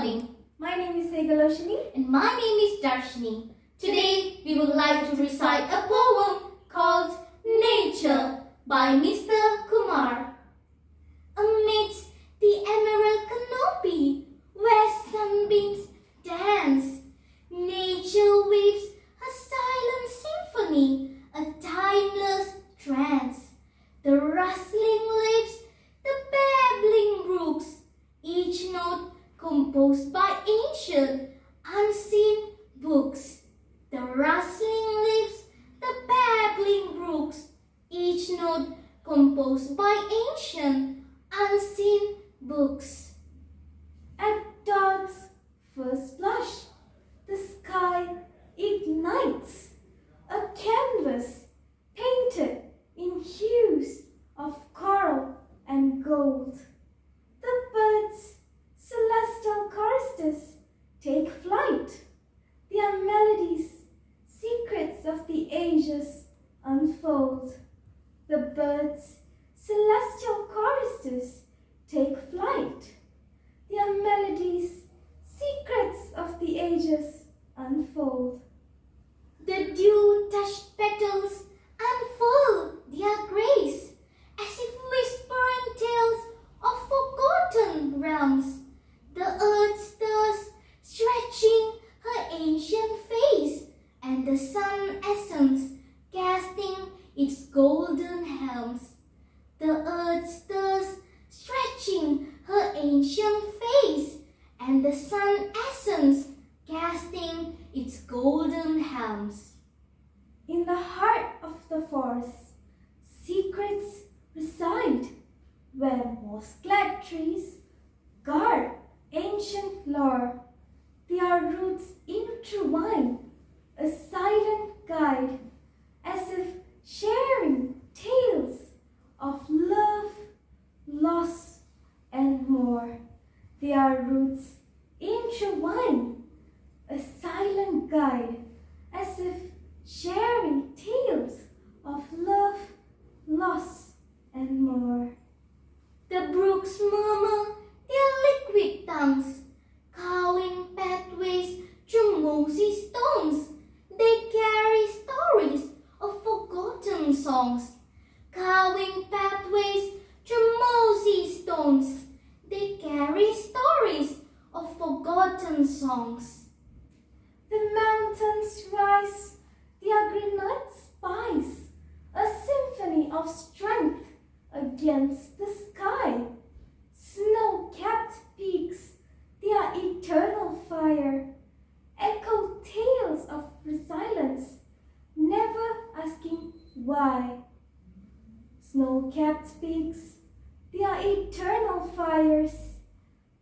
morning. My name is Segaloshini. And my name is Darshini. Today we would like to recite a poem called Nature by Mr. Kumar. Amidst the emerald canopy where sunbeams dance, nature weaves a silent symphony, a timeless trance. The rustling leaves, the babbling brooks, each note composed by ancient, unseen books. The rustling leaves, the babbling brooks, each note composed by ancient, unseen books. At dawn's first blush, the sky ignites, a canvas painted in hues of coral and gold. The birds' celestial choristers take flight. Their melodies, secrets of the ages, unfold. The birds' celestial choristers take flight. Their melodies, secrets of the ages, unfold. The dew-touched petals unfurl their grace, as if whispering tales of forgotten realms. The earth stirs, stretching her ancient face, and the sun ascends, casting its golden helms. The earth stirs, stretching her ancient face, and the sun ascends, casting its golden helms. In the heart of the forest, secrets reside, where moss-clad trees guard ancient lore. Their roots intertwine, a silent guide, as if sharing tales of love, loss, and more. Their roots intertwine, a silent guide, as if sharing tales of love, loss, and more. The brooks murmur their liquid tongues, carving pathways through mossy stones. They carry stories of forgotten songs, carving pathways through mossy stones. They carry stories of forgotten songs. The mountains rise, their granite spice, a symphony of strength against the sky. Snow-capped peaks, their eternal fire, echo tales of resilience, never asking why. Snow-capped peaks, their eternal fires,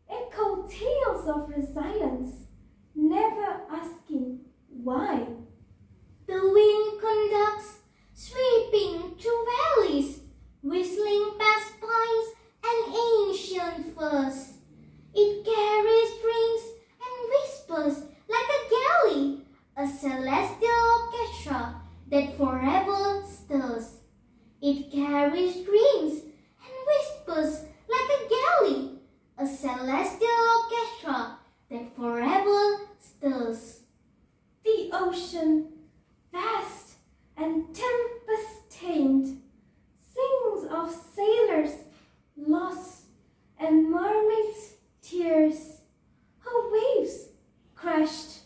echo tales of resilience, never asking why. The wind conducts, sweeping through valleys, whistling past pines and ancient firs. It carries dreams and whispers like a galley, a celestial orchestra that forever stirs. It carries dreams and whispers like a galley, a celestial orchestra that forever stirs. The ocean, vast and tempest-tamed, sings of sailors' loss and mermaids' tears. Her waves crashed,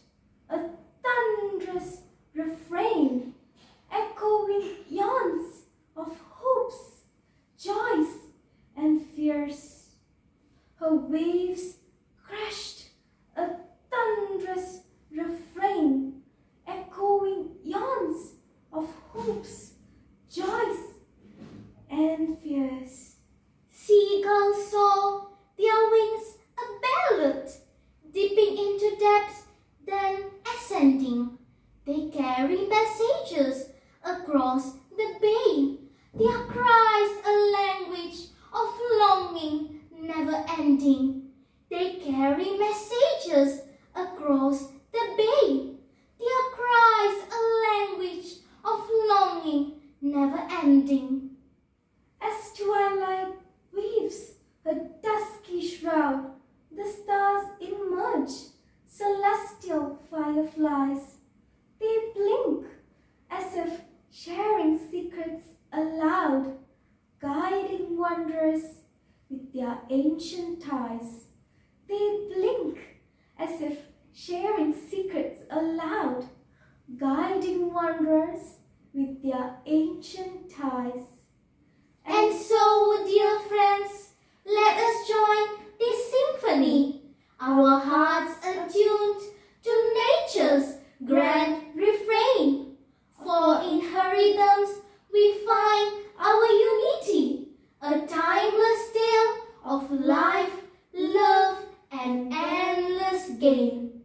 a thunderous refrain, echoing yawns of hopes, joys, and fears. Her waves crashed, a thunderous refrain, echoing yawns of hopes, joys, and fears. Seagulls saw their wings a ballad, dipping into depths, then ascending. They carry messages across the bay. Their cries a language of longing, never ending. They carry messages across the bay. Their cries a language of longing, never ending. As twilight weaves her dusky shroud the stars emerge, celestial fireflies. They blink as if sharing secrets aloud, guiding wanderers with their ancient ties. They blink as if sharing secrets aloud, guiding wanderers with their ancient ties. And so, dear friends, let us join this symphony, our hearts attuned to nature's grand refrain. For in her rhythms we find our unity, a timeless tale of life, love, and endless gain.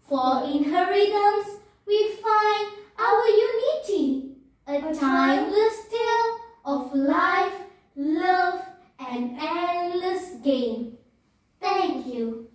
For in her rhythms we find our unity, a timeless tale of life, love, and endless gain. Thank you.